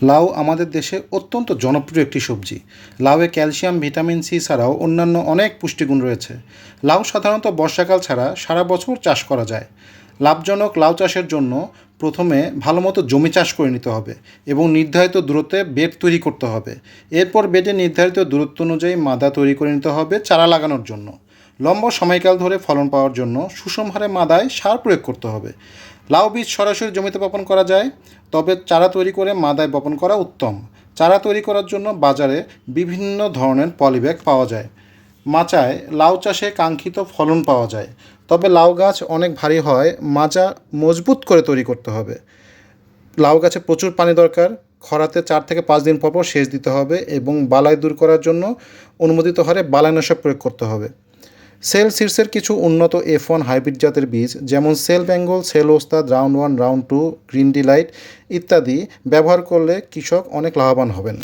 লাউ আমাদের দেশে অত্যন্ত জনপ্রিয় একটি সবজি। লাউয়ে ক্যালসিয়াম, ভিটামিন সি ছাড়াও অন্যান্য অনেক পুষ্টিগুণ রয়েছে। লাউ সাধারণত বর্ষাকাল ছাড়া সারা বছর চাষ করা যায়। লাভজনক লাউ চাষের জন্য প্রথমে ভালোমতো জমি চাষ করে নিতে হবে এবং নির্ধারিত দূরত্বে বেড তৈরি করতে হবে। এরপর বেডে নির্ধারিত দূরত্ব অনুযায়ী মাদা তৈরি করে নিতে হবে চারা লাগানোর জন্য। লম্বা সময়কাল ধরে ফলন পাওয়ার জন্য সুষম হারে মাদায় সার প্রয়োগ করতে হবে। লাউ বীজ সরাসরি জমিতে বপন করা যায়, তবে চারা তৈরি করে মাদায় বপন করা উত্তম। চারা তৈরি করার জন্য বাজারে বিভিন্ন ধরনের পলিব্যাগ পাওয়া যায়। মাচায় লাউ চাষে কাঙ্ক্ষিত ফলন পাওয়া যায়, তবে লাউ গাছ অনেক ভারী হয়, মাচা মজবুত করে তৈরি করতে হবে। লাউ গাছে প্রচুর পানি দরকার। খরাতে 4 থেকে 5 দিন পর পর সেচ দিতে হবে এবং বালাই দূর করার জন্য অনুমোদিত হারে বালাইনাশক প্রয়োগ করতে হবে। সেল সিডসের কিছু উন্নত F1 হাইব্রিড জাতের বীজ যেমন সেল বেঙ্গল, সেল ওস্তাদ, রাউন্ড 1, রাউন্ড 2, গ্রিন ডিলাইট ইত্যাদি ব্যবহার করলে কৃষক অনেক লাভবান হবেন।